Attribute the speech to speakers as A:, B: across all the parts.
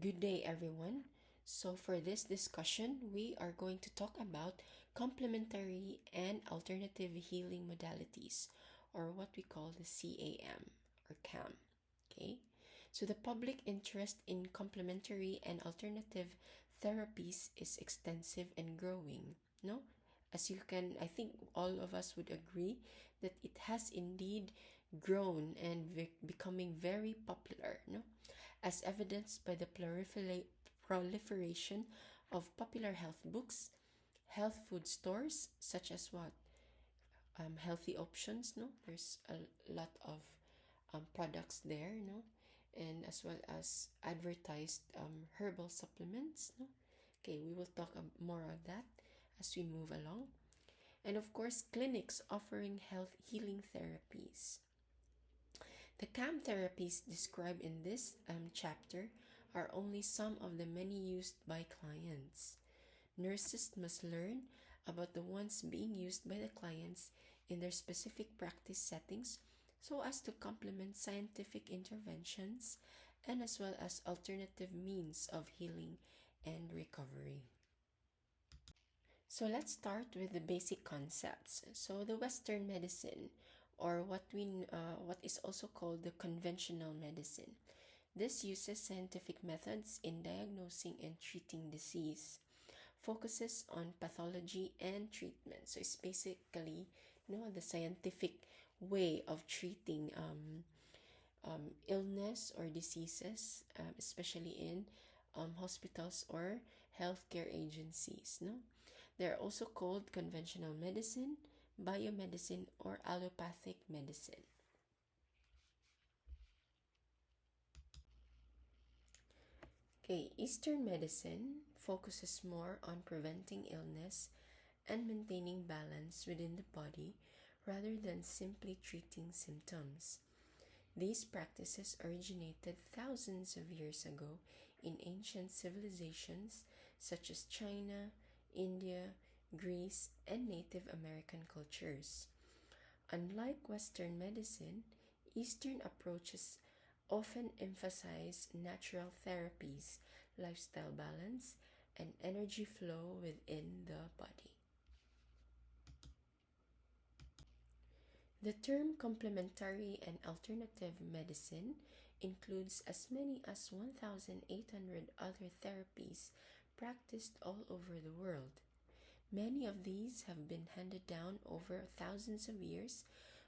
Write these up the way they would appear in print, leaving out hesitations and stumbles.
A: Good day, everyone. So, for this discussion, we are going to talk about complementary and alternative healing modalities, or what we call the CAM or CAM. Okay, so the public interest in complementary and alternative therapies is extensive and growing. No, as you can, I think all of us would agree that it has indeed grown and becoming very popular. No, as evidenced by the proliferation of popular health books, health food stores, such as what? Healthy options, no? There's a lot of products there, no? And as well as advertised herbal supplements, no? Okay, we will talk more of that as we move along. And of course, clinics offering health healing therapies. The CAM therapies described in this chapter are only some of the many used by clients. Nurses must learn about the ones being used by the clients in their specific practice settings so as to complement scientific interventions and as well as alternative means of healing and recovery. So let's start with the basic concepts. So the Western medicine, or what is also called the conventional medicine. This uses scientific methods in diagnosing and treating disease, focuses on pathology and treatment. So it's basically, the scientific way of treating illness or diseases, especially in hospitals or healthcare agencies. No, they're also called conventional medicine, biomedicine, or allopathic medicine. Okay, Eastern medicine focuses more on preventing illness and maintaining balance within the body rather than simply treating symptoms. These practices originated thousands of years ago in ancient civilizations such as China, India, Greece, and Native American cultures. Unlike Western medicine, Eastern approaches often emphasize natural therapies, lifestyle balance, and energy flow within the body. The term complementary and alternative medicine includes as many as 1,800 other therapies practiced all over the world. Many of these have been handed down over thousands of years,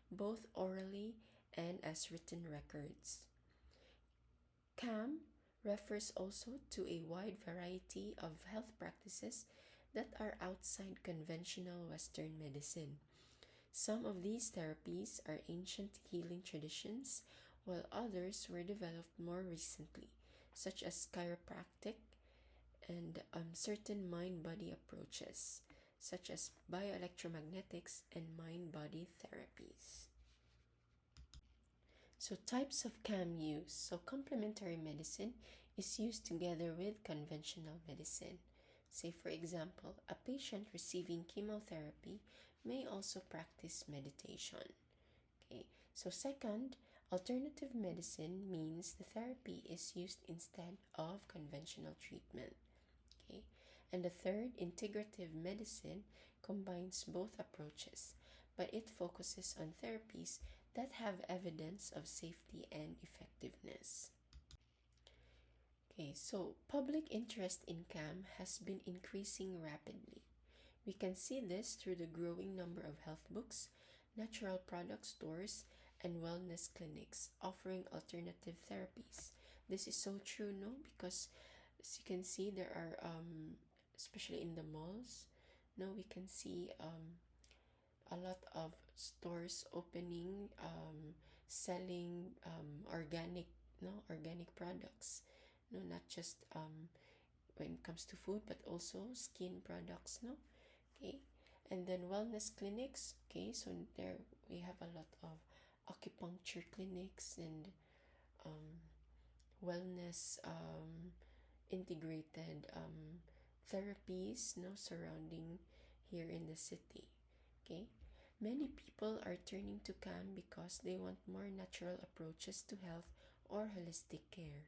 A: both orally and as written records. CAM refers also to a wide variety of health practices that are outside conventional Western medicine. Some of these therapies are ancient healing traditions, while others were developed more recently, such as chiropractic and certain mind body approaches, such as bioelectromagnetics and mind body therapies. So, types of CAM use. So, complementary medicine is used together with conventional medicine. Say, for example, a patient receiving chemotherapy may also practice meditation. Okay, so second, alternative medicine means the therapy is used instead of conventional treatment. Okay, and the third, integrative medicine combines both approaches, but it focuses on therapies that have evidence of safety and effectiveness. Okay, so public interest in CAM has been increasing rapidly. We can see this through the growing number of health books, natural product stores, and wellness clinics offering alternative therapies. This is so true, no? Because as you can see, there are, especially in the malls, no, we can see a lot of stores opening, selling organic products. No, not just when it comes to food, but also skin products. No, okay, and then wellness clinics. Okay, so there we have a lot of acupuncture clinics and wellness integrated therapies, no, surrounding here in the city. Okay, many people are turning to CAM because they want more natural approaches to health or holistic care.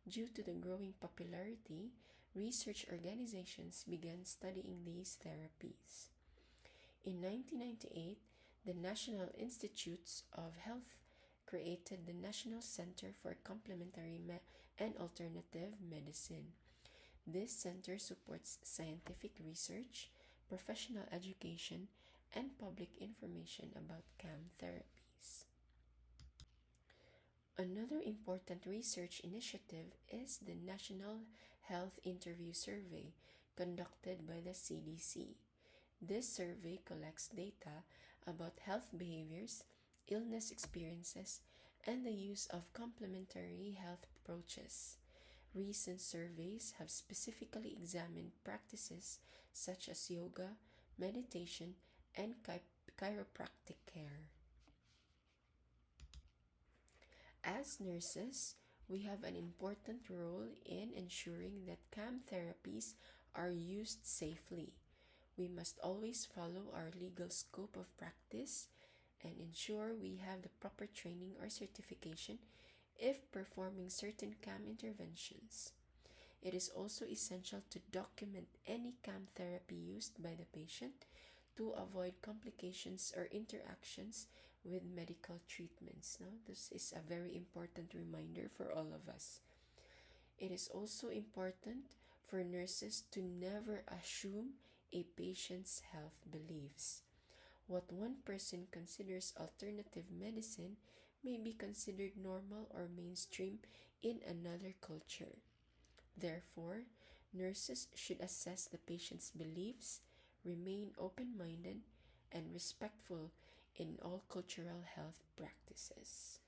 A: Due to the growing popularity, research organizations began studying these therapies. In 1998, the National Institutes of Health created the National Center for Complementary and Alternative Medicine. This center supports scientific research, professional education, and public information about CAM therapies. Another important research initiative is the National Health Interview Survey conducted by the CDC. This survey collects data about health behaviors, illness experiences, and the use of complementary health approaches. Recent surveys have specifically examined practices such as yoga, meditation, and chiropractic care. As nurses, we have an important role in ensuring that CAM therapies are used safely. We must always follow our legal scope of practice and ensure we have the proper training or certification if performing certain CAM interventions. It is also essential to document any CAM therapy used by the patient to avoid complications or interactions with medical treatments. Now, this is a very important reminder for all of us. It is also important for nurses to never assume a patient's health beliefs. What one person considers alternative medicine may be considered normal or mainstream in another culture. Therefore, nurses should assess the patient's beliefs, remain open minded, and respectful in all cultural health practices.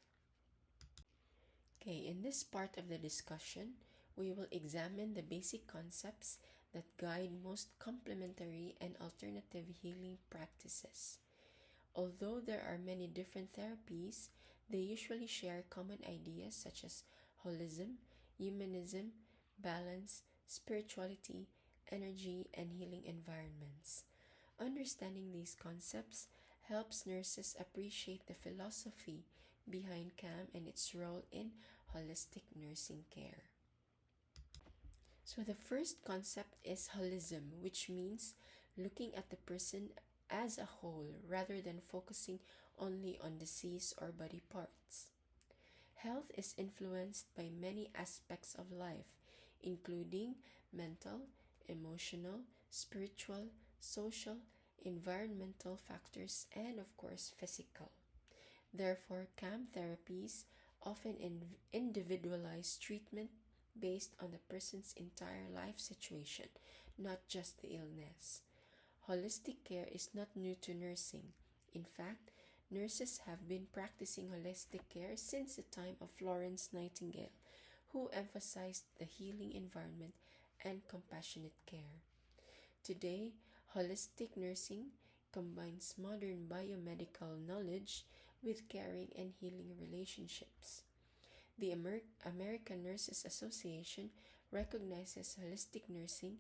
A: Okay, in this part of the discussion, we will examine the basic concepts that guide most complementary and alternative healing practices. Although there are many different therapies, they usually share common ideas such as holism, humanism, balance, spirituality, energy, and healing environments. Understanding these concepts helps nurses appreciate the philosophy behind CAM and its role in holistic nursing care. So the first concept is holism, which means looking at the person as a whole rather than focusing only on disease or body parts. Health is influenced by many aspects of life, including mental, emotional, spiritual, social, environmental factors, and of course, physical. Therefore, CAM therapies often individualize treatment based on the person's entire life situation, not just the illness. Holistic care is not new to nursing. In fact, nurses have been practicing holistic care since the time of Florence Nightingale, who emphasized the healing environment and compassionate care. Today, holistic nursing combines modern biomedical knowledge with caring and healing relationships. The American Nurses Association recognizes holistic nursing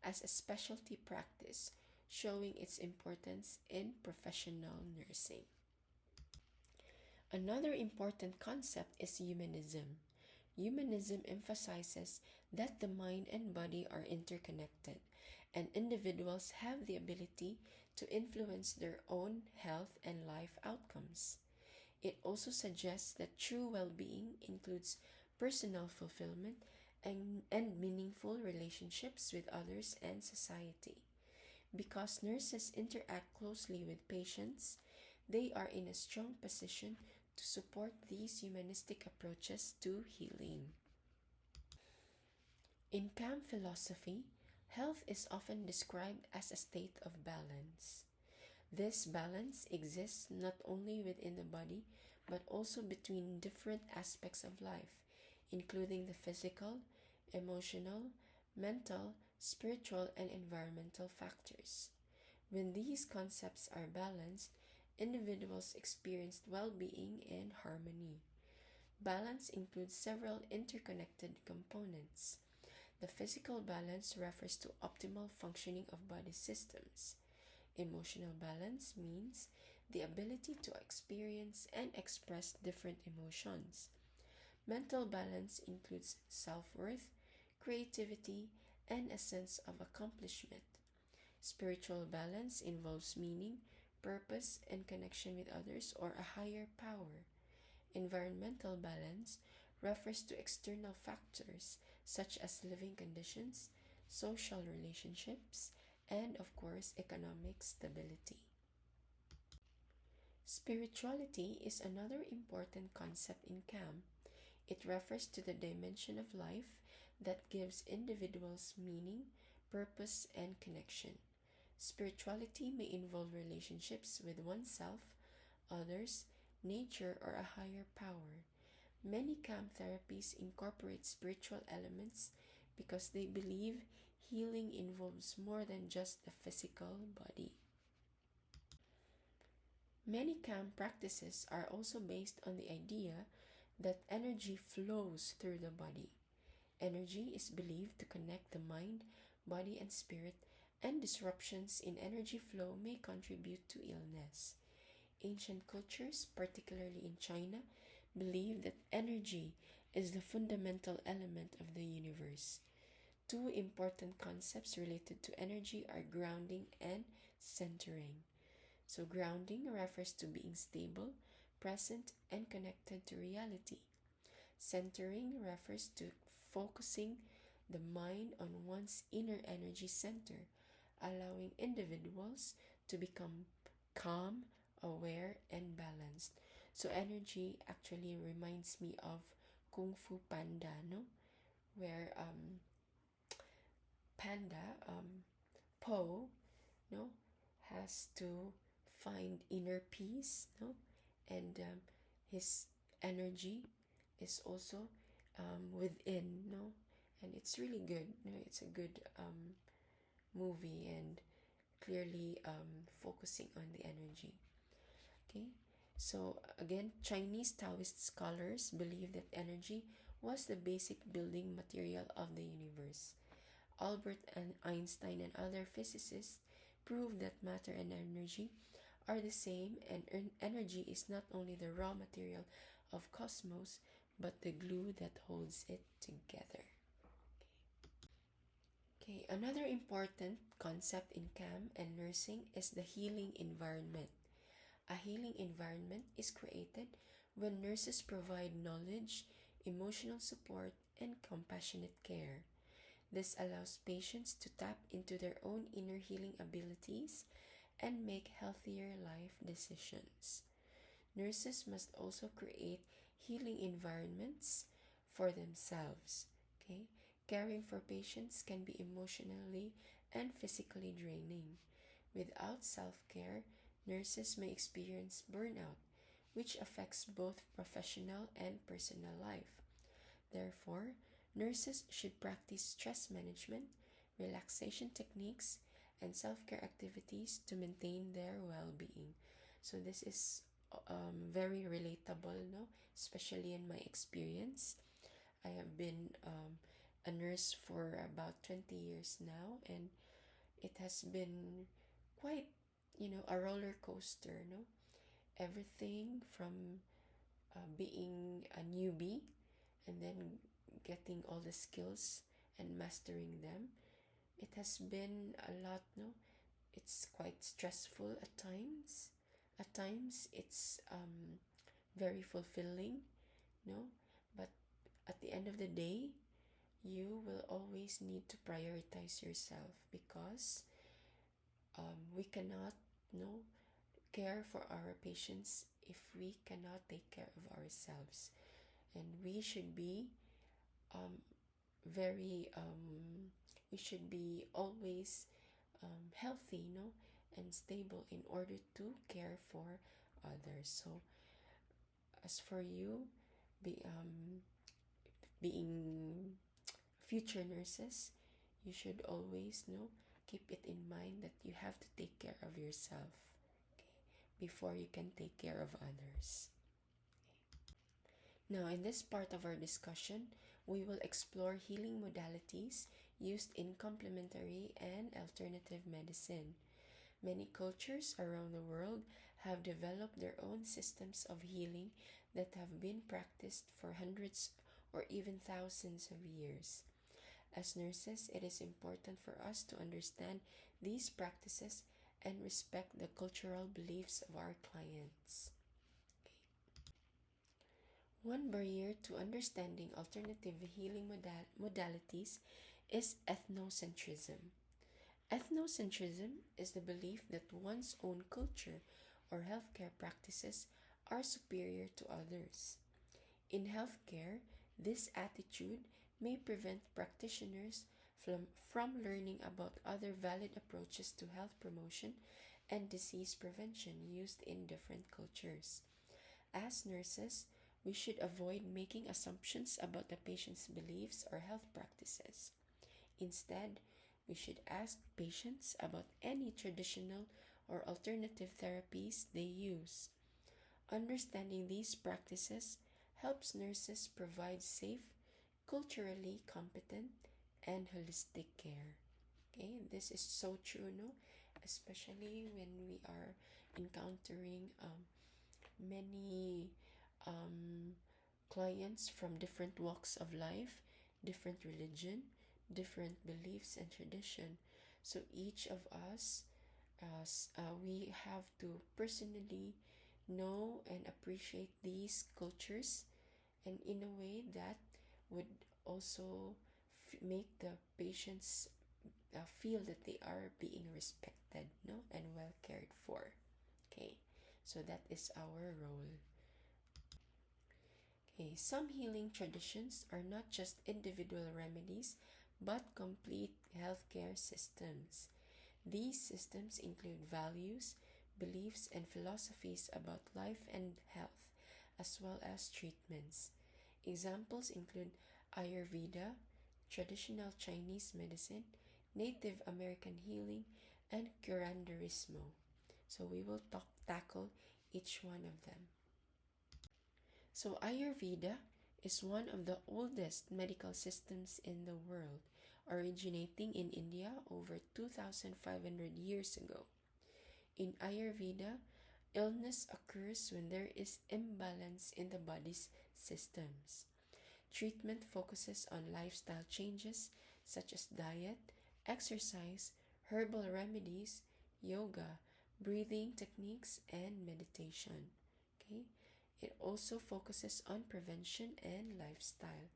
A: as a specialty practice, showing its importance in professional nursing. Another important concept is humanism. Humanism emphasizes that the mind and body are interconnected, and individuals have the ability to influence their own health and life outcomes. It also suggests that true well-being includes personal fulfillment and meaningful relationships with others and society. Because nurses interact closely with patients, they are in a strong position to support these humanistic approaches to healing. In CAM philosophy, health is often described as a state of balance. This balance exists not only within the body, but also between different aspects of life, including the physical, emotional, mental, spiritual, and environmental factors. When these concepts are balanced, individuals experience well-being and harmony. Balance includes several interconnected components. The physical balance refers to optimal functioning of body systems. Emotional balance means the ability to experience and express different emotions. Mental balance includes self worth, creativity, and a sense of accomplishment. Spiritual balance involves meaning, purpose, and connection with others or a higher power. Environmental balance refers to external factors such as living conditions, social relationships, and of course, economic stability. Spirituality is another important concept in CAM. It refers to the dimension of life that gives individuals meaning, purpose, and connection. Spirituality may involve relationships with oneself, others, nature, or a higher power. Many CAM therapies incorporate spiritual elements because they believe healing involves more than just the physical body. Many CAM practices are also based on the idea that energy flows through the body. Energy is believed to connect the mind, body, and spirit, and disruptions in energy flow may contribute to illness. Ancient cultures, particularly in China, believe that energy is the fundamental element of the universe. Two important concepts related to energy are grounding and centering. So, grounding refers to being stable, present, and connected to reality. Centering refers to focusing the mind on one's inner energy center, allowing individuals to become calm, aware, and balanced. So energy actually reminds me of Kung Fu Panda, no? Where Panda, Po, no, has to find inner peace, no, and his energy is also within, no, and it's really good. You know, it's a good movie and clearly focusing on the energy. Okay, so again, Chinese Taoist scholars believe that energy was the basic building material of the universe. Albert Einstein and other physicists proved that matter and energy are the same, and energy is not only the raw material of cosmos but the glue that holds it together. Okay, another important concept in CAM and nursing is the healing environment. A healing environment is created when nurses provide knowledge, emotional support, and compassionate care. This allows patients to tap into their own inner healing abilities and make healthier life decisions. Nurses must also create healing environments for themselves. Okay? Caring for patients can be emotionally and physically draining. Without self-care, nurses may experience burnout, which affects both professional and personal life. Therefore, nurses should practice stress management, relaxation techniques, and self-care activities to maintain their well-being. So this is very relatable, no? Especially in my experience. I have been a nurse for about 20 years now, and it has been quite, a roller coaster, no? Everything from being a newbie and then getting all the skills and mastering them. It has been a lot, no? It's quite stressful at times. At times, it's very fulfilling, no? But at the end of the day, you will always need to prioritize yourself because we cannot, no, care for our patients if we cannot take care of ourselves. And we should be um, very, we should be always healthy, no, and stable in order to care for others. So, as for you, being future nurses, you should always know, keep it in mind that you have to take care of yourself, okay, before you can take care of others. Now, in this part of our discussion, we will explore healing modalities used in complementary and alternative medicine. Many cultures around the world have developed their own systems of healing that have been practiced for hundreds or even thousands of years. As nurses, it is important for us to understand these practices and respect the cultural beliefs of our clients. One barrier to understanding alternative healing modalities is ethnocentrism. Ethnocentrism is the belief that one's own culture or healthcare practices are superior to others. In healthcare, this attitude may prevent practitioners from learning about other valid approaches to health promotion and disease prevention used in different cultures. As nurses, we should avoid making assumptions about the patient's beliefs or health practices. Instead, we should ask patients about any traditional or alternative therapies they use. Understanding these practices helps nurses provide safe, culturally competent, and holistic care. Okay, this is so true, no? Especially when we are encountering many clients from different walks of life, different religion, different beliefs and tradition. So each of us, we have to personally know and appreciate these cultures, and in a way that would also make the patients feel that they are being respected, no, and well cared for. Okay, so that is our role. Okay, some healing traditions are not just individual remedies but complete healthcare systems. These systems include values, beliefs, and philosophies about life and health, as well as treatments. Examples include Ayurveda, traditional Chinese medicine, Native American healing, and curanderismo. So we will tackle each one of them. So Ayurveda is one of the oldest medical systems in the world, originating in India over 2,500 years ago. In Ayurveda, illness occurs when there is imbalance in the body's systems. Treatment focuses on lifestyle changes such as diet, exercise, herbal remedies, yoga, breathing techniques, and meditation. Okay? It also focuses on prevention and lifestyle.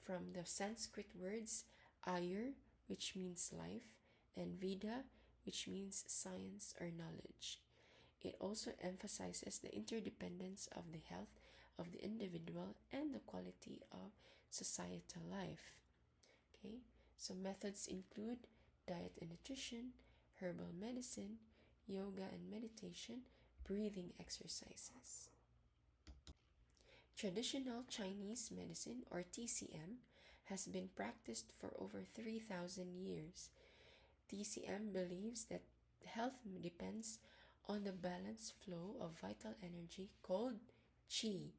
A: From the Sanskrit words Ayur, which means life, and Veda, which means science or knowledge. It also emphasizes the interdependence of the health of the individual and the quality of societal life. Okay, so methods include diet and nutrition, herbal medicine, yoga and meditation, breathing exercises. Traditional Chinese medicine, or TCM, has been practiced for over 3,000 years. TCM believes that health depends on the balanced flow of vital energy called qi,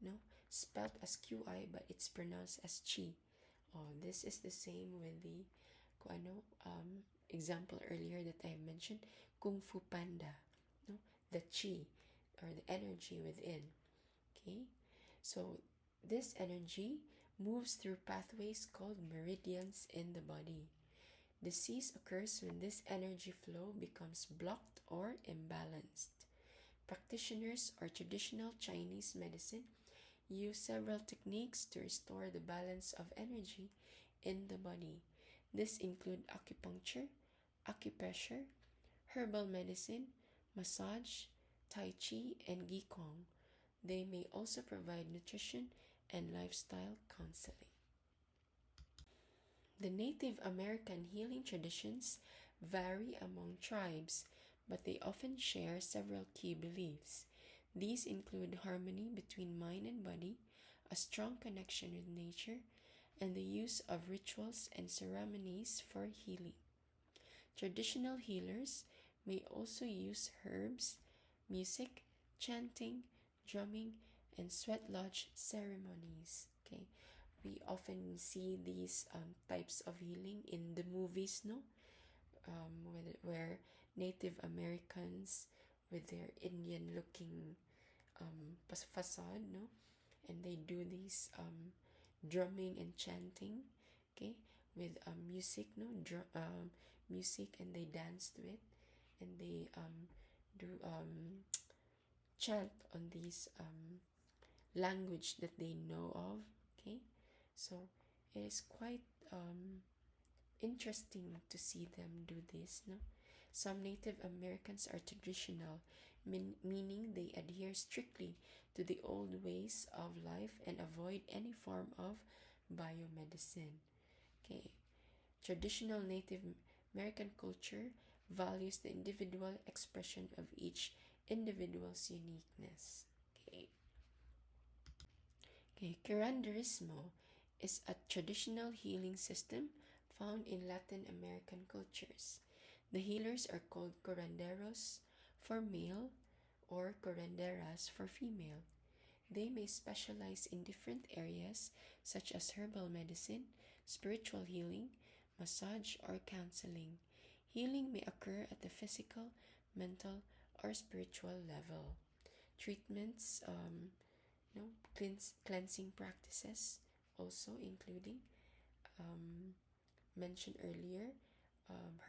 A: no, spelled as qi, but it's pronounced as qi. Oh, this is the same with the example earlier that I mentioned, Kung Fu Panda, no, the qi or the energy within. Okay, so this energy moves through pathways called meridians in the body. Disease occurs when this energy flow becomes blocked or imbalanced. Practitioners of traditional Chinese medicine use several techniques to restore the balance of energy in the body. This include acupuncture, acupressure, herbal medicine, massage, tai chi, and qigong. They may also provide nutrition and lifestyle counseling. The Native American healing traditions vary among tribes, but they often share several key beliefs. These include harmony between mind and body, a strong connection with nature, and the use of rituals and ceremonies for healing. Traditional healers may also use herbs, music, chanting, drumming, and sweat lodge ceremonies. Okay, we often see these types of healing in the movies, no? Where Native Americans with their Indian looking facade, no, and they do these drumming and chanting, okay, with music, no, music, and they dance to it, and they do chant on these language that they know of, okay. So it is quite interesting to see them do this, no. Some Native Americans are traditional, meaning they adhere strictly to the old ways of life and avoid any form of biomedicine. Okay. Traditional Native American culture values the individual expression of each individual's uniqueness. Okay. Okay, curanderismo is a traditional healing system found in Latin American cultures. The healers are called curanderos for male or curanderas for female. They may specialize in different areas such as herbal medicine, spiritual healing, massage, or counseling. Healing may occur at the physical, mental, or spiritual level. Treatments, cleansing practices, also including um, mentioned earlier,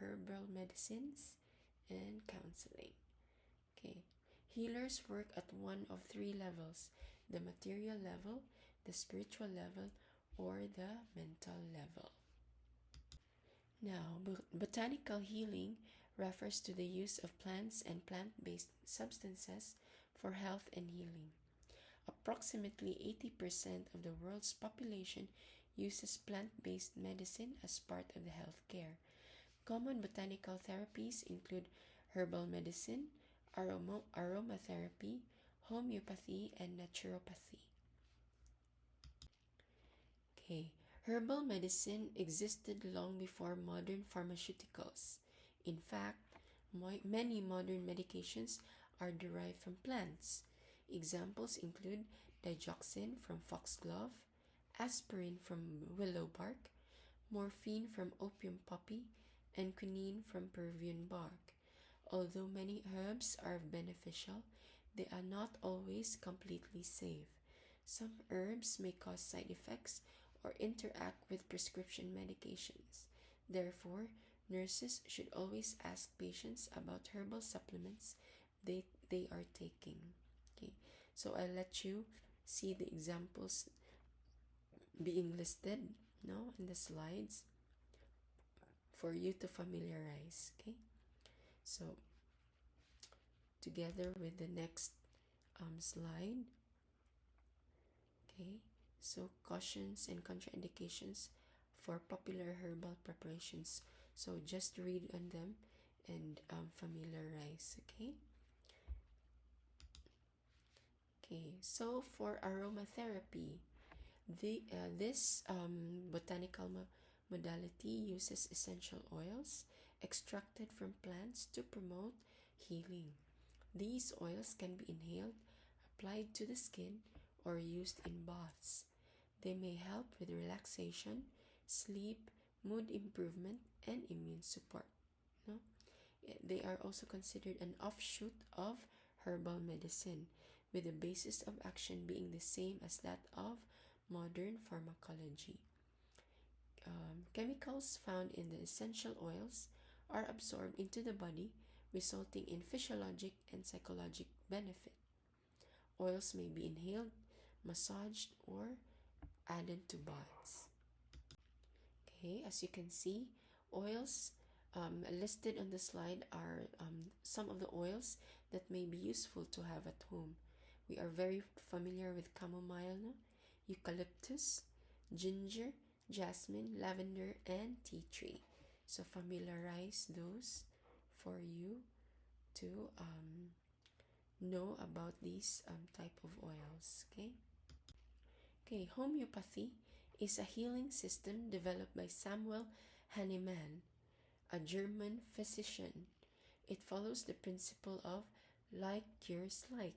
A: herbal medicines and counseling. Okay, healers work at one of three levels: the material level, the spiritual level, or the mental level. Now, botanical healing refers to the use of plants and plant-based substances for health and healing. Approximately 80% of the world's population uses plant-based medicine as part of the healthcare. Common botanical therapies include herbal medicine, aromatherapy, homeopathy, and naturopathy. Okay, herbal medicine existed long before modern pharmaceuticals. In fact, many modern medications are derived from plants. Examples include digoxin from foxglove, aspirin from willow bark, morphine from opium poppy, and quinine from Peruvian bark. Although many herbs are beneficial, they are not always completely safe. Some herbs may cause side effects or interact with prescription medications. Therefore, nurses should always ask patients about herbal supplements they are taking. Okay, so I'll let you see the examples being listed now in the slides for you to familiarize. Okay, so together with the next slide. Okay, so cautions and contraindications for popular herbal preparations. So just read on them and familiarize. Okay. Okay, so for aromatherapy, this botanical modality uses essential oils extracted from plants to promote healing. These oils can be inhaled, applied to the skin, or used in baths. They may help with relaxation, sleep, mood improvement, and immune support. No? They are also considered an offshoot of herbal medicine, with the basis of action being the same as that of modern pharmacology. Chemicals found in the essential oils are absorbed into the body, resulting in physiologic and psychologic benefit. Oils may be inhaled, massaged, or added to baths. Okay, as you can see, oils listed on the slide are some of the oils that may be useful to have at home. We are very familiar with chamomile, no? Eucalyptus, ginger, jasmine, lavender, and tea tree. So familiarize those for you to know about these type of oils. Okay. Okay, homeopathy is a healing system developed by Samuel Hahnemann, a German physician. It follows the principle of like cures like.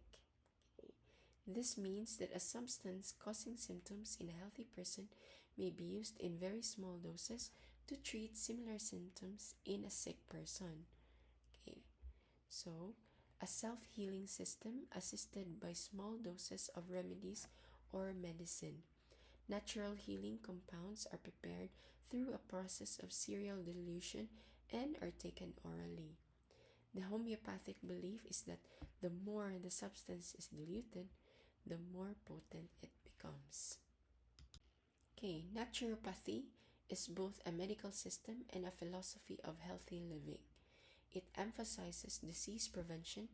A: This means that a substance causing symptoms in a healthy person may be used in very small doses to treat similar symptoms in a sick person. Okay, so a self-healing system assisted by small doses of remedies or medicine. Natural healing compounds are prepared through a process of serial dilution and are taken orally. The homeopathic belief is that the more the substance is diluted, the more potent it becomes. Okay, naturopathy is both a medical system and a philosophy of healthy living. It emphasizes disease prevention,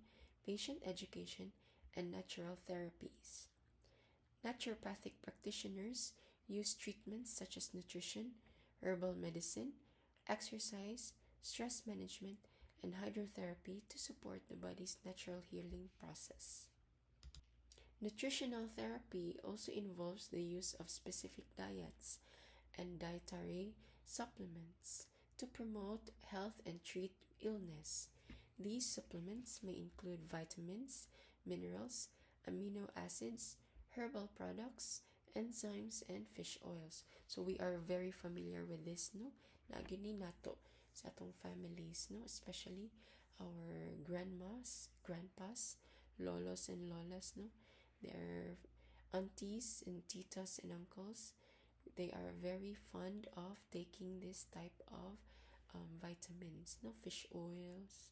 A: patient education, and natural therapies. Naturopathic practitioners use treatments such as nutrition, herbal medicine, exercise, stress management, and hydrotherapy to support the body's natural healing process. Nutritional therapy also involves the use of specific diets and dietary supplements to promote health and treat illness. These supplements may include vitamins, minerals, amino acids, herbal products, enzymes, and fish oils. So we are very familiar with this, no? Nagini nato sa atong families, no? Especially our grandmas, grandpas, lolos and lolas, no? Their aunties and titas and uncles, they are very fond of taking this type of vitamins, no, fish oils,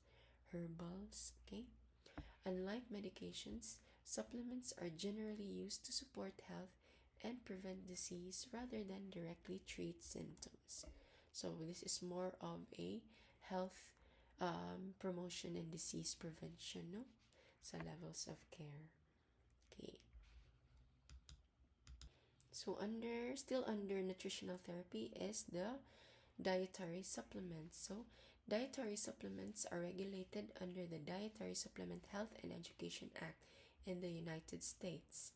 A: herbals. Okay, unlike medications, supplements are generally used to support health and prevent disease rather than directly treat symptoms. So this is more of a health promotion and disease prevention, no, sa levels of care. Okay. So still under nutritional therapy is the dietary supplements. So dietary supplements are regulated under the Dietary Supplement Health and Education Act in the United States.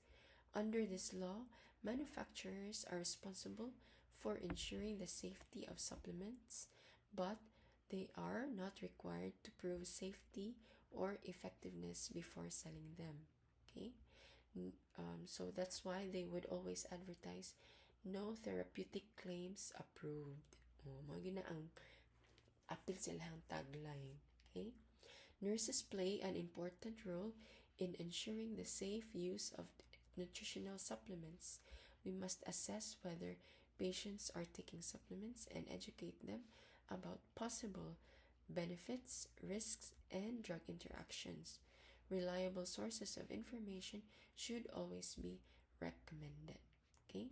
A: Under this law, manufacturers are responsible for ensuring the safety of supplements, but they are not required to prove safety or effectiveness before selling them. Okay? So that's why they would always advertise no therapeutic claims approved. Mga ang apil silang tagline. Okay? Nurses play an important role in ensuring the safe use of nutritional supplements. We must assess whether patients are taking supplements and educate them about possible benefits, risks, and drug interactions. Reliable sources of information should always be recommended. Okay?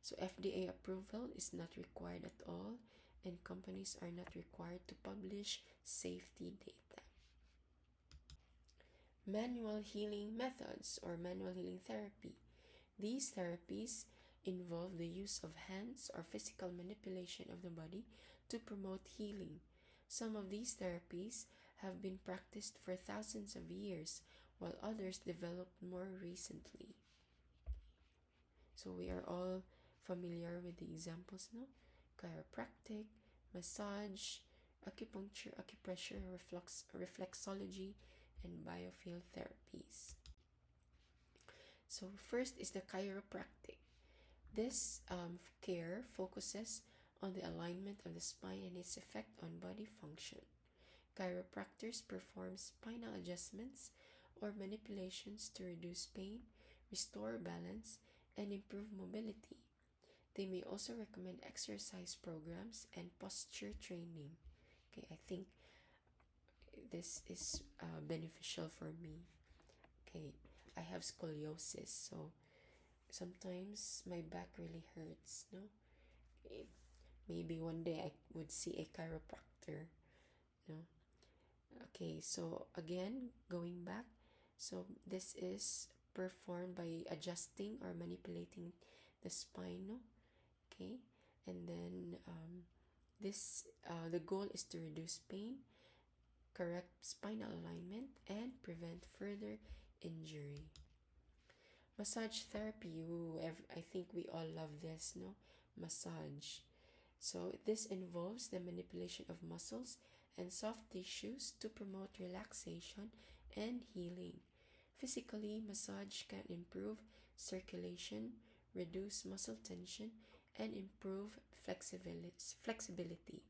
A: So FDA approval is not required at all, and companies are not required to publish safety data. Manual healing methods or manual healing therapy. These therapies involve the use of hands or physical manipulation of the body to promote healing. Some of these therapies have been practiced for thousands of years, while others developed more recently. So we are all familiar with the examples, no? Chiropractic, massage, acupuncture, acupressure, reflexology, and biofield therapies. So first is the chiropractic. This care focuses on the alignment of the spine and its effect on body function. Chiropractors perform spinal adjustments or manipulations to reduce pain, restore balance, and improve mobility. They may also recommend exercise programs and posture training. Okay, I think this is beneficial for me. Okay, I have scoliosis, so sometimes my back really hurts, no? Maybe one day I would see a chiropractor, no? Okay, so again, going back, so this is performed by adjusting or manipulating the spine, no? Okay, and then the goal is to reduce pain, correct spinal alignment, and prevent further injury. Massage therapy, I think we all love this, no? Massage. So this involves the manipulation of muscles and soft tissues to promote relaxation and healing. Physically, massage can improve circulation, reduce muscle tension, and improve flexibility.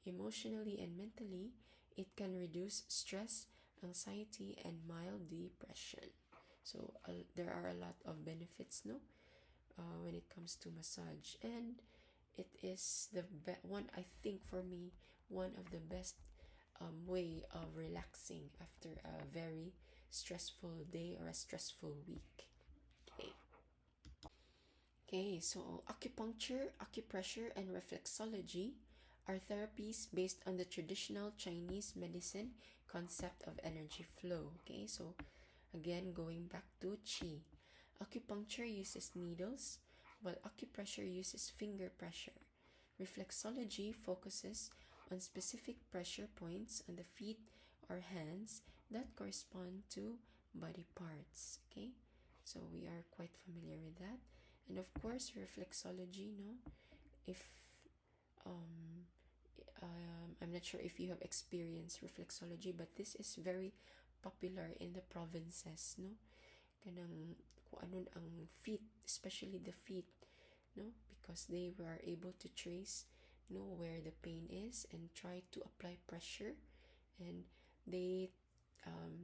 A: Emotionally and mentally, it can reduce stress, anxiety, and mild depression. So there are a lot of benefits, no, when it comes to massage, and it is the one, I think, for me, one of the best way of relaxing after a very stressful day or a stressful week. Okay. Okay, so acupuncture, acupressure, and reflexology are therapies based on the traditional Chinese medicine concept of energy flow. Okay, so again, going back to Qi. Acupuncture uses needles, while acupressure uses finger pressure. Reflexology focuses on specific pressure points on the feet or hands that correspond to body parts. Okay, so we are quite familiar with that. And of course, reflexology, no? If um, I'm not sure if you have experienced reflexology, but this is very popular in the provinces, no? Kanang kung ano ang feet, especially the feet, no? Because they were able to trace, no, where the pain is and try to apply pressure, and they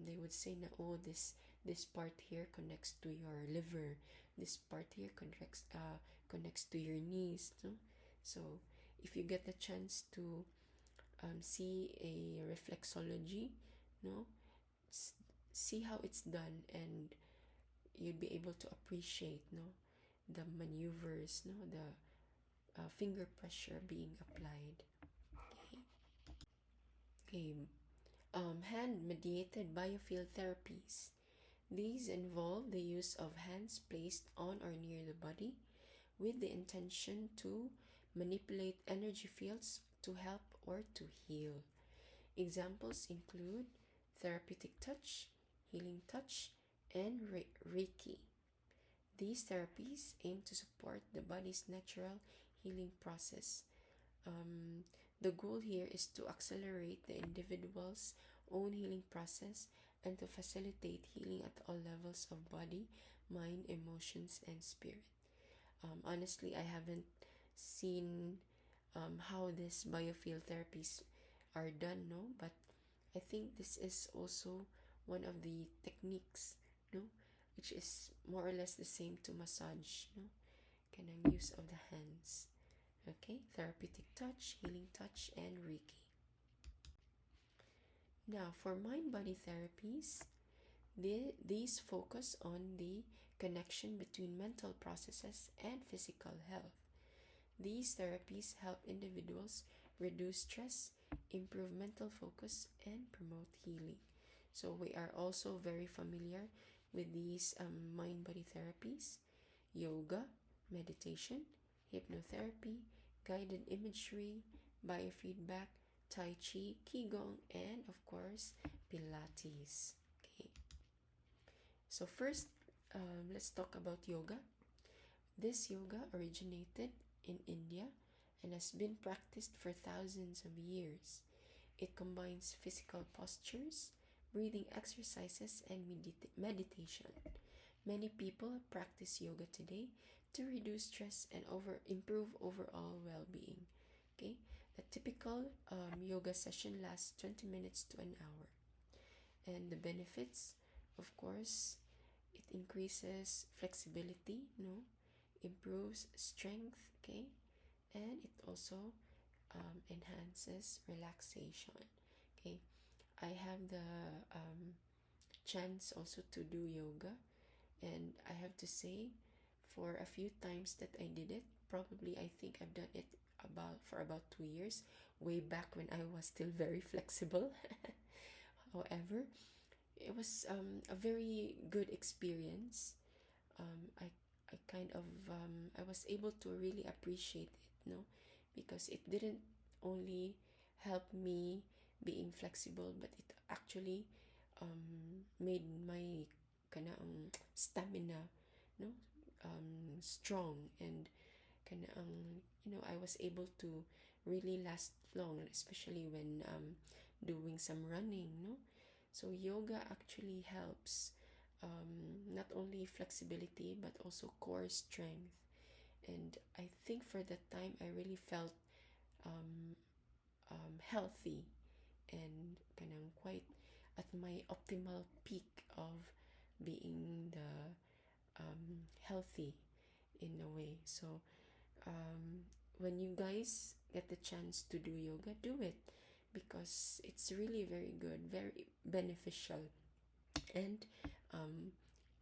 A: they would say na, oh, this part here connects to your liver, this part here connects to your knees, no? So if you get the chance to see a reflexology, no, see how it's done, and you'd be able to appreciate, no, the maneuvers, no, the finger pressure being applied. Okay. Okay. Hand mediated biofield therapies. These involve the use of hands placed on or near the body with the intention to manipulate energy fields to help or to heal. Examples include therapeutic touch, healing touch, and Reiki. These therapies aim to support the body's natural healing process. The goal here is to accelerate the individual's own healing process and to facilitate healing at all levels of body, mind, emotions, and spirit. Honestly, I haven't seen how these biofield therapies are done, no, but I think this is also one of the techniques, no, which is more or less the same to massage, no, kanang use of the hands. Okay, therapeutic touch, healing touch, and Reiki. Now, for mind body therapies, these focus on the connection between mental processes and physical health. These therapies help individuals reduce stress, improve mental focus, and promote healing. So, we are also very familiar with these mind body therapies: yoga, meditation, hypnotherapy, guided imagery, biofeedback, Tai Chi, Qigong, and of course, Pilates. Okay, so first, let's talk about yoga. This yoga originated in India and has been practiced for thousands of years. It combines physical postures, breathing exercises, and meditation. Many people practice yoga today to reduce stress and improve overall well-being. Okay, the typical yoga session lasts 20 minutes to an hour, and the benefits, of course, it increases flexibility, no, improves strength, okay, and it also enhances relaxation. Okay, I have the chance also to do yoga, and I have to say, for a few times that I did it, probably I think I've done it about 2 years, way back when I was still very flexible. However, it was a very good experience. I kind of I was able to really appreciate it, no, because it didn't only help me being flexible, but it actually made my stamina, no, strong, and I was able to really last long, especially when doing some running, no. So yoga actually helps not only flexibility but also core strength, and I think for that time I really felt healthy and quite at my optimal peak of being the healthy in a way. So when you guys get the chance to do yoga, do it, because it's really very good, very beneficial, and um,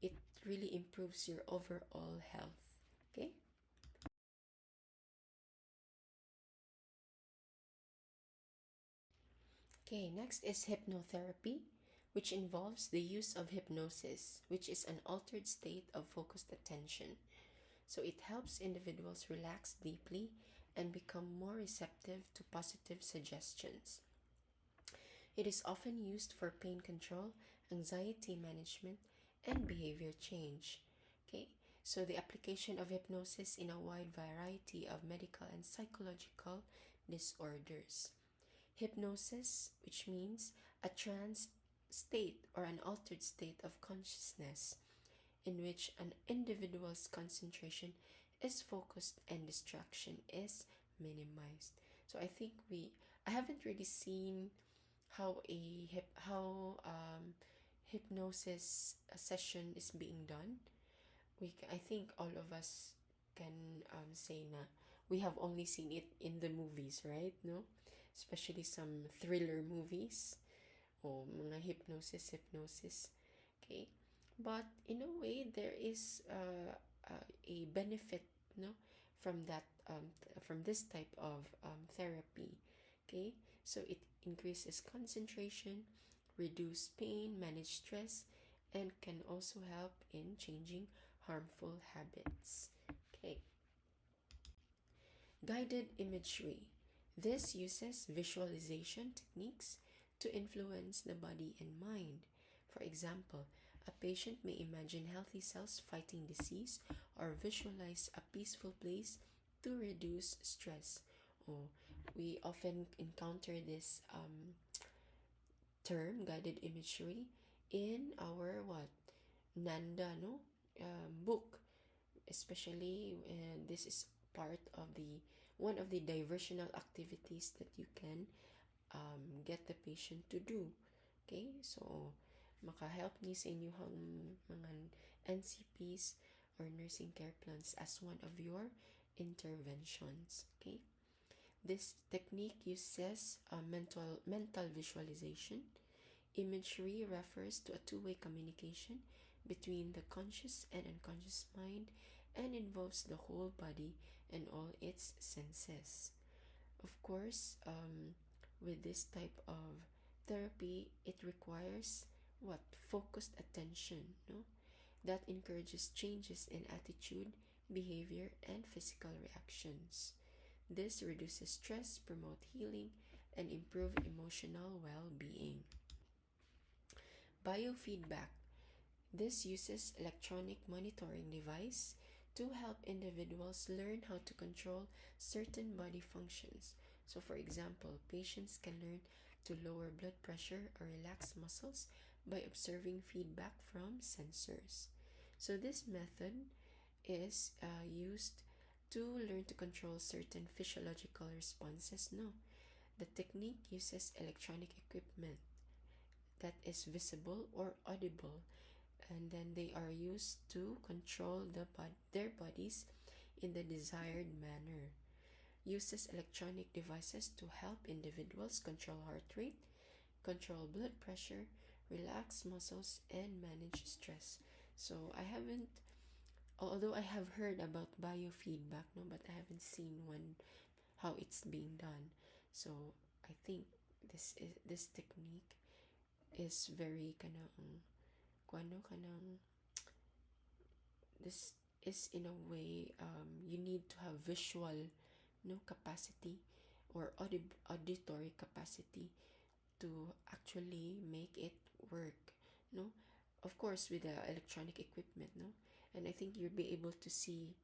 A: it really improves your overall health. Okay. Okay, next is hypnotherapy, which involves the use of hypnosis, which is an altered state of focused attention. So it helps individuals relax deeply and become more receptive to positive suggestions. It is often used for pain control, anxiety management, and behavior change. Okay, so the application of hypnosis in a wide variety of medical and psychological disorders. Hypnosis, which means a trance state or an altered state of consciousness in which an individual's concentration is focused and distraction is minimized. So I haven't really seen how hypnosis session is being done. I think all of us can say na we have only seen it in the movies, right? No, especially some thriller movies o mga hypnosis. Okay, but in a way there is a benefit, no, from that from this type of therapy. Okay, so it increases concentration, reduce pain, manage stress, and can also help in changing harmful habits. Okay, guided imagery. This uses visualization techniques to influence the body and mind. For example, a patient may imagine healthy cells fighting disease or visualize a peaceful place to reduce stress. Oh, we often encounter this term guided imagery in our what Nanda no book, especially this is part of the one of the diversional activities that you can get the patient to do. Okay, so makahelp ni sa inyong mga NCPs or nursing care plans as one of your interventions. Okay, this technique uses mental visualization. Imagery refers to a two-way communication between the conscious and unconscious mind and involves the whole body and all its senses. Of course, with this type of therapy, it requires what? Focused attention, no? That encourages changes in attitude, behavior, and physical reactions. This reduces stress, promote healing, and improve emotional well-being. Biofeedback. This uses electronic monitoring device to help individuals learn how to control certain body functions. So for example, patients can learn to lower blood pressure or relax muscles by observing feedback from sensors. So this method is used to learn to control certain physiological responses. No, the technique uses electronic equipment that is visible or audible, and then they are used to control their bodies in the desired manner. Uses electronic devices to help individuals control heart rate, control blood pressure, relax muscles, and manage stress. So I haven't, although I have heard about biofeedback, no, but I haven't seen one how it's being done. So I think this technique is very kanang kuano kanang this is in a way you need to have visual no capacity or auditory capacity to actually make it work, no, of course with the electronic equipment, no, and I think you'll be able to see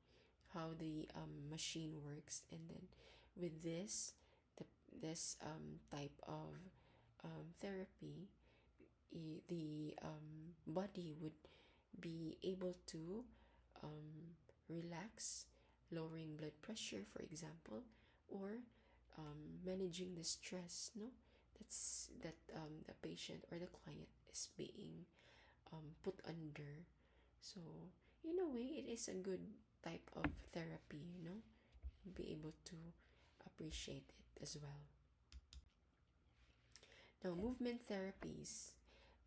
A: how the machine works, and then with this type of therapy, the body would be able to relax, lowering blood pressure, for example, or managing the stress, no, the patient or the client is being put under. So in a way, it is a good type of therapy, be able to appreciate it as well. Now, movement therapies.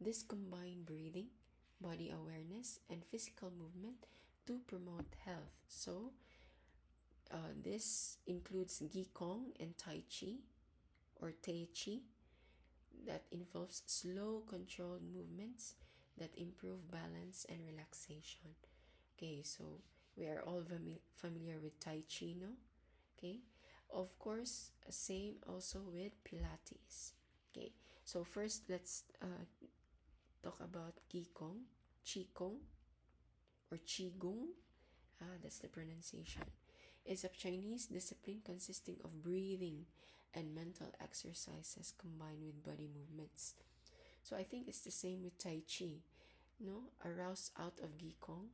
A: This combine breathing, body awareness, and physical movement to promote health. So, this includes Gikong and Tai Chi or Tai Chi that involves slow, controlled movements that improve balance and relaxation. Okay, so we are all familiar with Tai Chi, no? Okay, of course, same also with Pilates. Okay, so first let's talk about Qigong, Qigong, or Qigong. That's the pronunciation. It's a Chinese discipline consisting of breathing and mental exercises combined with body movements. So I think it's the same with Tai Chi. No, aroused out of Qigong,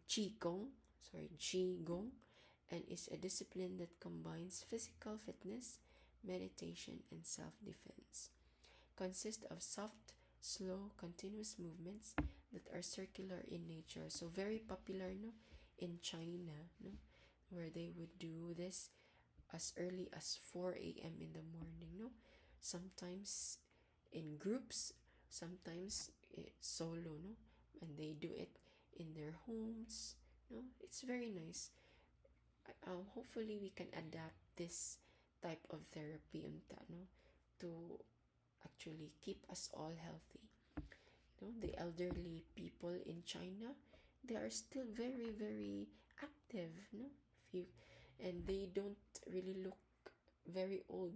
A: Qigong, and is a discipline that combines physical fitness, meditation, and self-defense. Consists of soft, slow, continuous movements that are circular in nature. So very popular, no, in China, no, where they would do this as early as 4 a.m. in the morning, no, sometimes in groups, sometimes solo, no, and they do it in their homes, no. It's very nice. Hopefully we can adapt this type of therapy no, to actually keep us all healthy. The elderly people in China, they are still very, very active, no? If you, and they don't really look very old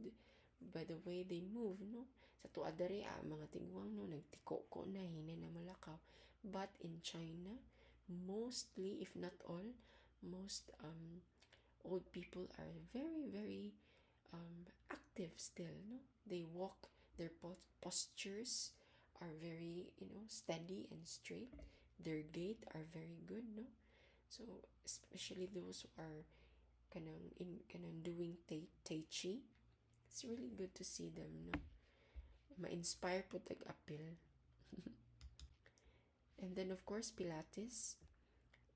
A: by the way they move, no? Sa tuwa dere, mga tingwang, no, nagtiko ko na, hina na malakaw. But in China, mostly, if not all, most old people are very, very active still, no? They walk, their postures are very, steady and straight. Their gait are very good, no? So especially those who are kanang doing tai chi, it's really good to see them, no? Ma-inspire po tag-apil. And then of course Pilates,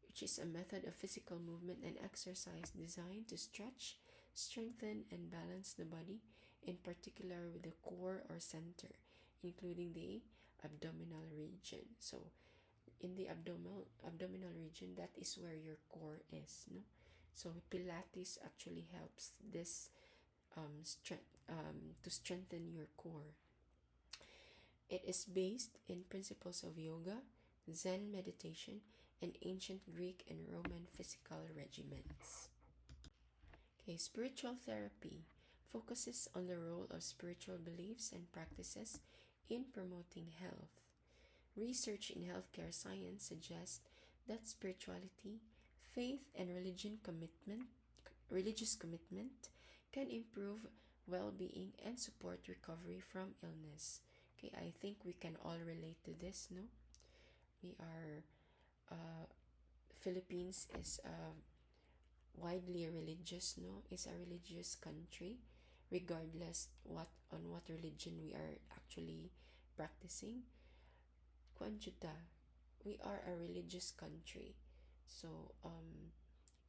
A: which is a method of physical movement and exercise designed to stretch, strengthen, and balance the body, in particular with the core or center, including the abdominal region. So in the abdominal region, that is where your core is, no? So Pilates actually helps this to strengthen your core. It is based in principles of yoga, Zen meditation, and ancient Greek and Roman physical regimens. Okay, spiritual therapy focuses on the role of spiritual beliefs and practices in promoting health. Research in healthcare science suggests that spirituality, faith, and religious commitment can improve well-being and support recovery from illness. Okay, I think we can all relate to this, no? We are Philippines is widely religious, no? It's a religious country, regardless what religion we are actually practicing. Kwanjuta, we are a religious country. So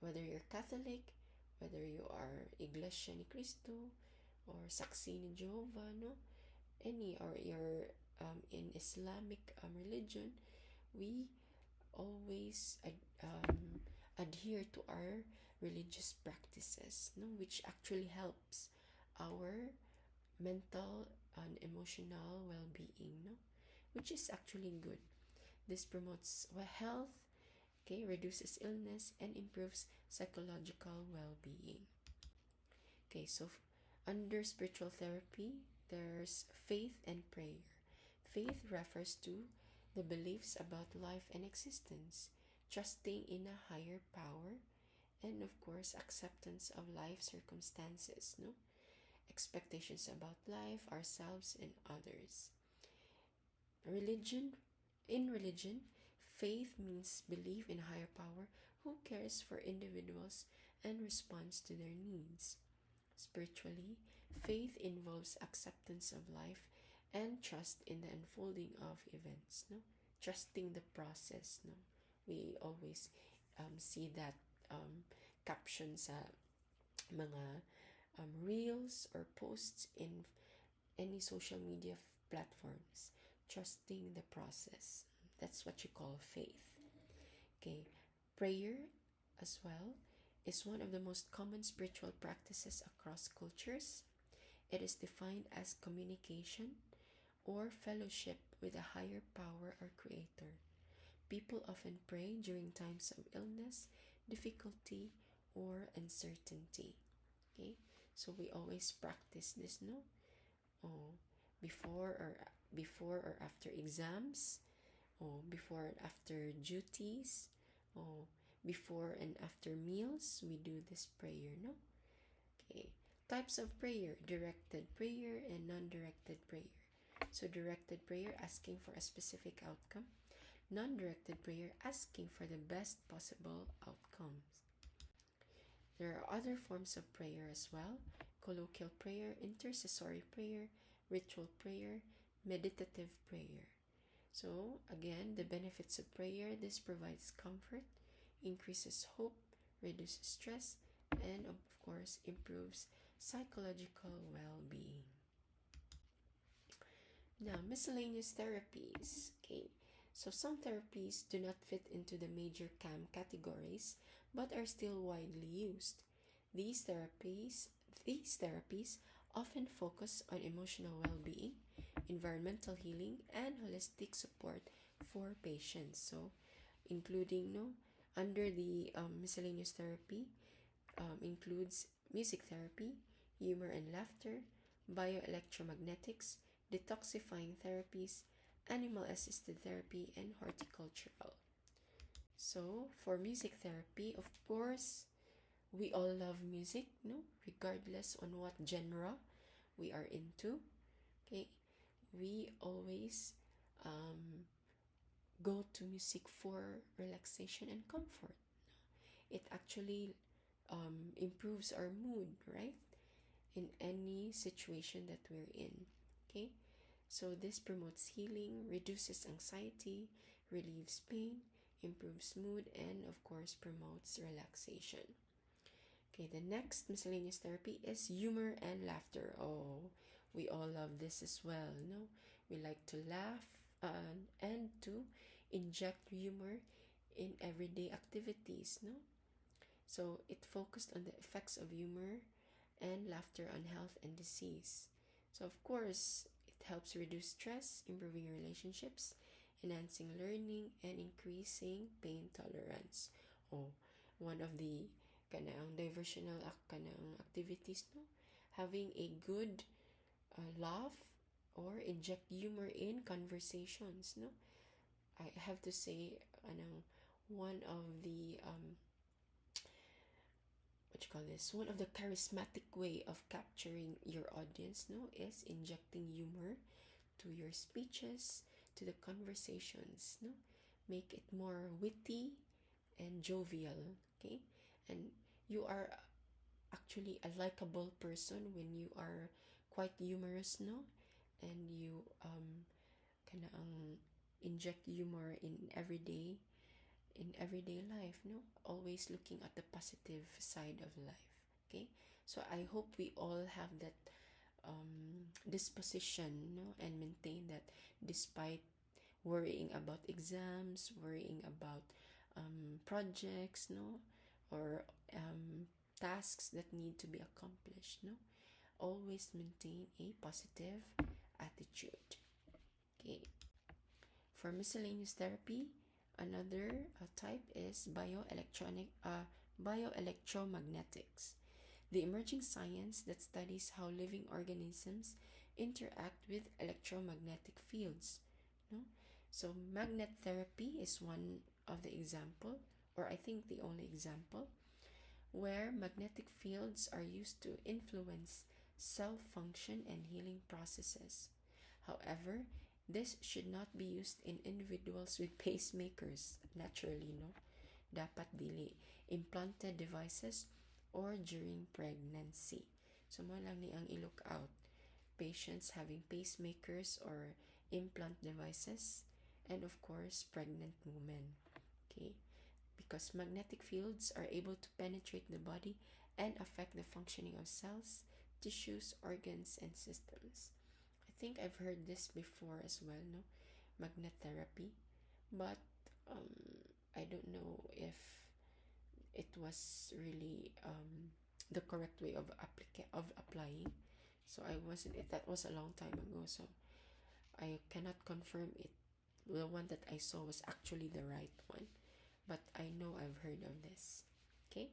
A: whether you're Catholic, whether you are Iglesia ni Cristo or Saksi ni Jehovah, no, any, or you're in Islamic religion, we always adhere to our religious practices, no, which actually helps our mental and emotional well-being, no, which is actually good. This promotes health, okay, reduces illness, and improves psychological well-being. Okay, so under spiritual therapy, there's faith and prayer. Faith refers to the beliefs about life and existence, trusting in a higher power, and of course, acceptance of life circumstances, no? Expectations about life, ourselves, and others. In religion, faith means belief in a higher power who cares for individuals and responds to their needs. Spiritually, Faith involves acceptance of life and trust in the unfolding of events, no? Trusting the process, no? We always see that caption sa mga reels or posts in any social media platforms. Trusting the process. That's what you call faith. Okay, prayer as well is one of the most common spiritual practices across cultures. It is defined as communication or fellowship with a higher power or creator. People often pray during times of illness, difficulty, or uncertainty. Okay, so we always practice this, no? Oh, before or after exams, before and after duties, before and after meals, we do this prayer, no? Okay. Types of prayer: directed prayer and non-directed prayer. So directed prayer, asking for a specific outcome. Non-directed prayer, asking for the best possible outcomes. There are other forms of prayer as well: colloquial prayer, intercessory prayer, ritual prayer, meditative prayer. So, again, the benefits of prayer: this provides comfort, increases hope, reduces stress, and of course, improves psychological well being. Now, miscellaneous therapies. Okay, so some therapies do not fit into the major CAM categories but are still widely used. These therapies often focus on emotional well being, environmental healing, and holistic support for patients. So, including no under the miscellaneous therapy includes music therapy, humor and laughter, bioelectromagnetics, detoxifying therapies, animal assisted therapy, and horticultural. So, for music therapy, of course, we all love music, no? Regardless on what genre we are into. Okay, we always go to music for relaxation and comfort. It actually improves our mood, right? In any situation that we're in. Okay, so this promotes healing, reduces anxiety, relieves pain, improves mood, and of course promotes relaxation. Okay, the next miscellaneous therapy is humor and laughter. Oh, we all love this as well, no? We like to laugh and to inject humor in everyday activities, no? So it focused on the effects of humor and laughter on health and disease. So of course, it helps reduce stress, improving relationships, enhancing learning, and increasing pain tolerance. Oh, one of the kanang diversional kanang activities, no? Having a good laugh or inject humor in conversations, no? I have to say, one of the what you call this? One of the charismatic way of capturing your audience, no, is injecting humor to your speeches, to the conversations, no? Make it more witty and jovial, okay? And you are actually a likable person when you are quite humorous, no? And you kind of inject humor in everyday life, no? Always looking at the positive side of life, okay? So I hope we all have that disposition, no? And maintain that despite worrying about exams, worrying about projects, no? Or tasks that need to be accomplished, no? Always maintain a positive attitude. Okay. For miscellaneous therapy, another type is bioelectromagnetics, the emerging science that studies how living organisms interact with electromagnetic fields. No? So magnet therapy is one of the example, or I think the only example, where magnetic fields are used to influence cell function and healing processes. However, this should not be used in individuals with pacemakers, naturally, no? Dapat dili implanted devices or during pregnancy. So mo lang ni ang i-look out. Patients having pacemakers or implant devices, and of course, pregnant women. Okay, because magnetic fields are able to penetrate the body and affect the functioning of cells, tissues, organs, and systems. I think I've heard this before as well, no? Magnet therapy, but um, I don't know if it was really the correct way of applying. So I wasn't. That was a long time ago, so I cannot confirm it. The one that I saw was actually the right one, but I know I've heard of this. Okay.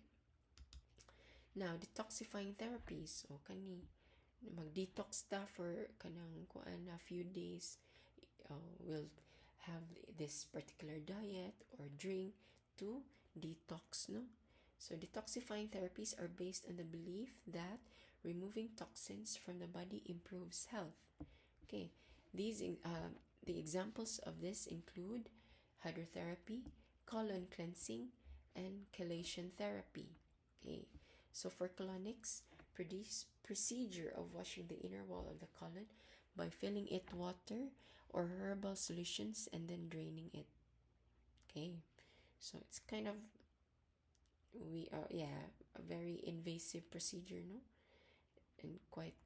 A: Now, detoxifying therapies. O kani mag-detox ta for kanang kuan a few days. We'll have this particular diet or drink to detox, no? So detoxifying therapies are based on the belief that removing toxins from the body improves health. Okay, these the examples of this include hydrotherapy, colon cleansing, and chelation therapy. Okay, so for colonics, procedure of washing the inner wall of the colon by filling it water or herbal solutions and then draining it. Okay, so it's kind of a very invasive procedure, no, and quite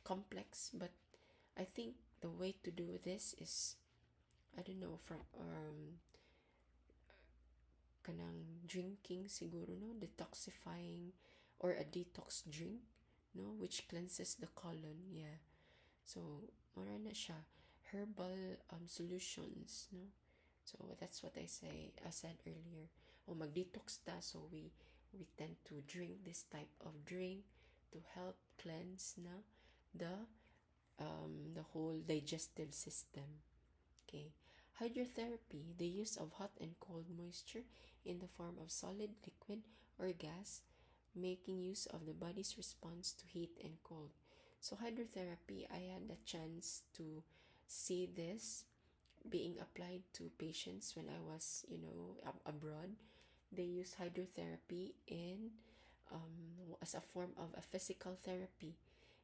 A: complex. But I think the way to do this is, I don't know, from kanang drinking siguro, no, detoxifying or a detox drink, no, which cleanses the colon. Yeah, so mara na siya herbal solutions, no. So that's what I said earlier. O mag-detox ta, so we tend to drink this type of drink to help cleanse na the whole digestive system. Okay. Hydrotherapy, the use of hot and cold moisture in the form of solid, liquid, or gas, making use of the body's response to heat and cold. So hydrotherapy, I had a chance to see this being applied to patients when I was, abroad. They use hydrotherapy as a form of a physical therapy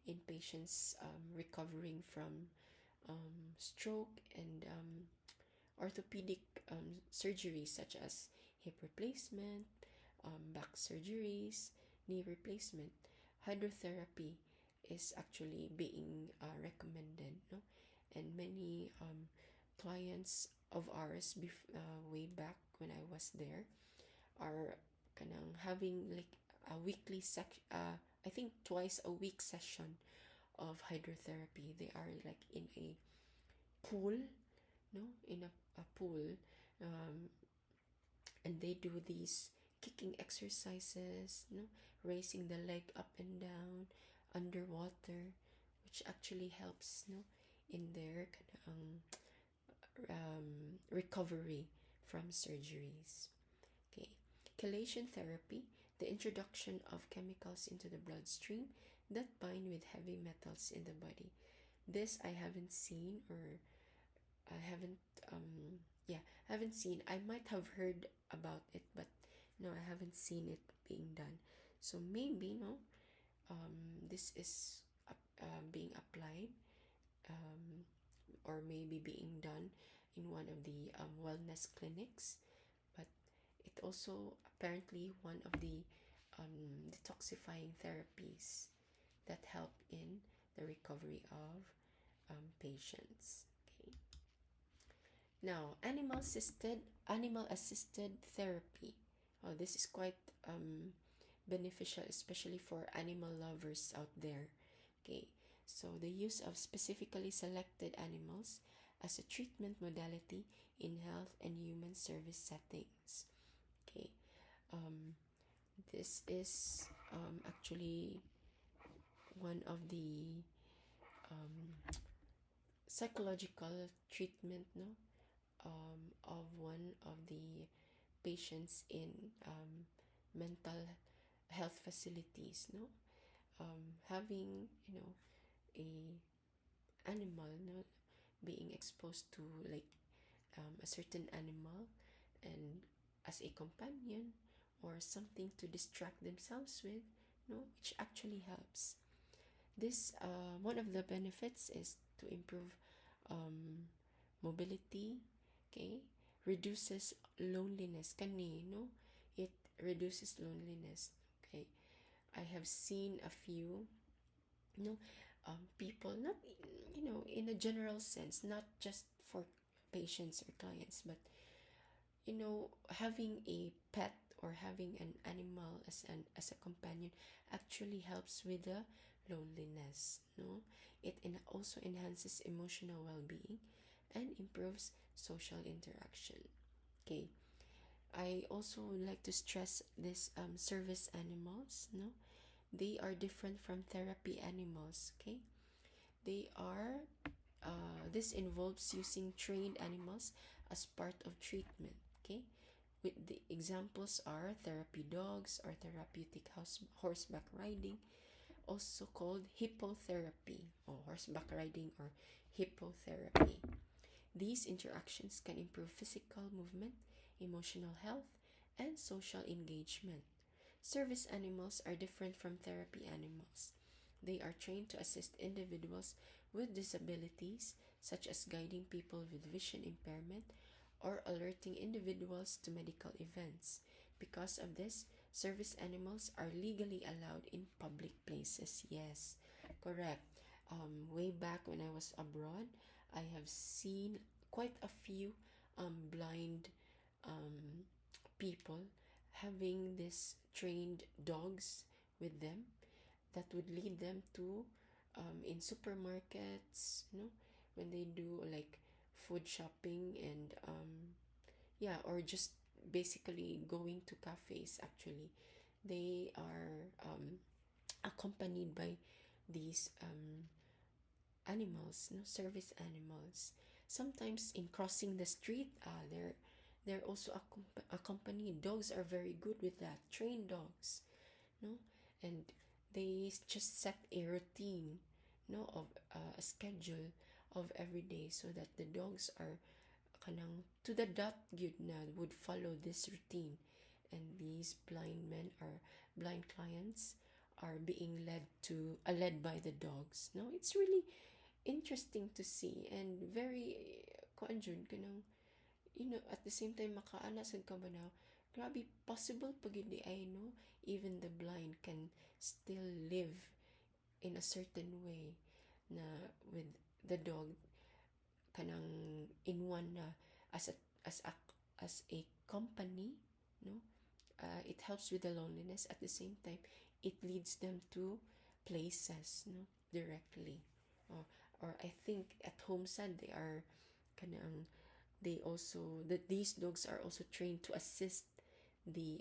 A: in patients recovering from stroke and orthopedic surgeries such as hip replacement, back surgeries, knee replacement. Hydrotherapy is actually being recommended, no? And many clients of ours way back when I was there are kanang having like a weekly I think twice a week session of hydrotherapy. They are like in a pool, no, in a pool, and they do these kicking exercises, no, raising the leg up and down underwater, which actually helps, no, in their recovery from surgeries. Okay, chelation therapy, the introduction of chemicals into the bloodstream that bind with heavy metals in the body. This I haven't seen, or I haven't I haven't seen. I might have heard about it, but no, I haven't seen it being done. So maybe, no, this is being applied, um, or maybe being done in one of the wellness clinics, but it also apparently one of the detoxifying therapies that help in the recovery of patients. Okay. Now, animal assisted therapy. Oh, this is quite beneficial, especially for animal lovers out there. Okay, so the use of specifically selected animals as a treatment modality in health and human service settings. Okay, this is actually one of the psychological treatment, no, of one of the patients in mental health facilities, no, having, a animal, no, being exposed to like a certain animal and as a companion or something to distract themselves with, no, which actually helps. This one of the benefits is to improve um, mobility, okay, reduces loneliness kani, no, it reduces loneliness, okay. I have seen a few, you know, people, not, in a general sense, not just for patients or clients, but having a pet or having an animal as a companion actually helps with the loneliness, no. Also enhances emotional well-being and improves social interaction, okay. I also would like to stress this, service animals, no, they are different from therapy animals, okay. They are this involves using trained animals as part of treatment, okay. With the examples are therapy dogs or therapeutic horseback riding, also called hippotherapy, or horseback riding or hippotherapy. These interactions can improve physical movement, emotional health, and social engagement. Service animals are different from therapy animals. They are trained to assist individuals with disabilities, such as guiding people with vision impairment or alerting individuals to medical events. Because of this, service animals are legally allowed in public places. Yes, correct. Way back when I was abroad, I have seen quite a few blind um, people having this trained dogs with them that would lead them to in supermarkets, when they do like food shopping and yeah, or just basically going to cafes. Actually, they are accompanied by these animals, no, service animals. Sometimes in crossing the street, they're also accompanied. Dogs are very good with that. Trained dogs, no, and they just set a routine, no, of a schedule of every day, so that the dogs are kanang to the dot good na would follow this routine, and these blind men or blind clients are being led by the dogs. No, it's really interesting to see and very conjured kanang, at the same time makaana sad ka ba na grabe possible pag di ay, no, even the blind can still live in a certain way na with the dog kanang in one na as a as a as a company, no. It helps with the loneliness. At the same time, it leads them to places, no, directly. Or I think at home sad they are kanang they also that these dogs are also trained to assist the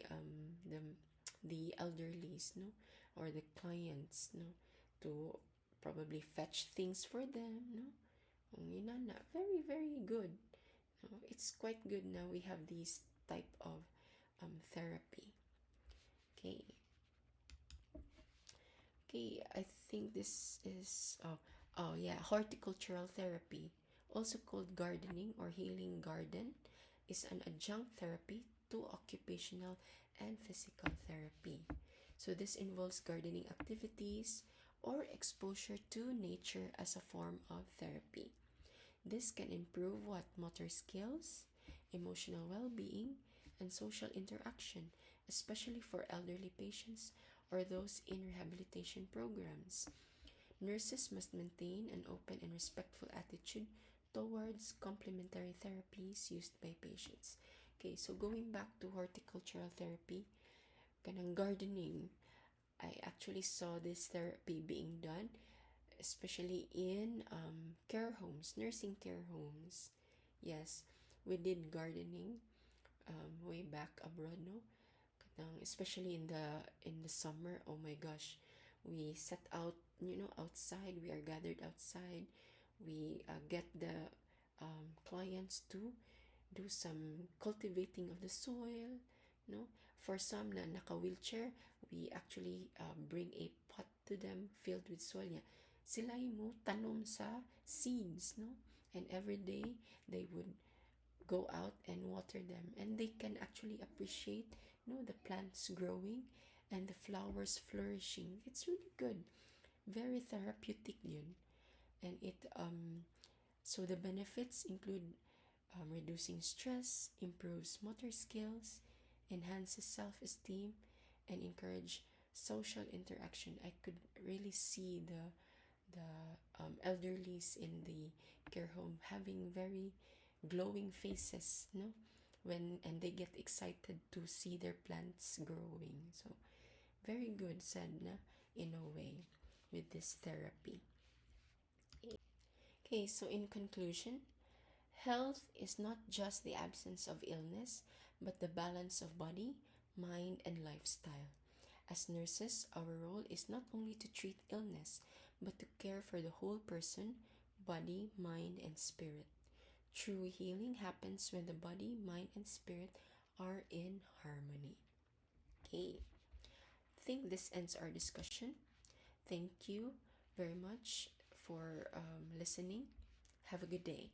A: the elderlies, no, or the clients, no, to probably fetch things for them, no. Very very good, no? It's quite good now we have these type of therapy, okay. Okay, I think this is yeah, horticultural therapy, also called gardening or healing garden, is an adjunct therapy to occupational and physical therapy. So this involves gardening activities or exposure to nature as a form of therapy. This can improve what motor skills, emotional well-being, and social interaction, especially for elderly patients or those in rehabilitation programs. Nurses must maintain an open and respectful attitude towards complementary therapies used by patients. Okay, so going back to horticultural therapy, kanang gardening, I actually saw this therapy being done, especially in care homes, nursing care homes. Yes, we did gardening way back abroad, no? Especially in the summer. Oh my gosh, we set out, outside. We are gathered outside. We get the clients to do some cultivating of the soil, no. For some na naka wheelchair, we actually bring a pot to them filled with soil niya. Sila mo tanom sa seeds, no, and every day they would go out and water them, and they can actually appreciate, the plants growing, and the flowers flourishing. It's really good, very therapeutic yun. And so the benefits include reducing stress, improves motor skills, enhances self-esteem, and encourage social interaction. I could really see the elderlies in the care home having very glowing faces, no, when and they get excited to see their plants growing. So very good, said na, in a way, with this therapy. Okay, so in conclusion, health is not just the absence of illness, but the balance of body, mind, and lifestyle. As nurses, our role is not only to treat illness, but to care for the whole person, body, mind, and spirit. True healing happens when the body, mind, and spirit are in harmony. Okay, I think this ends our discussion. Thank you very much for listening. Have a good day.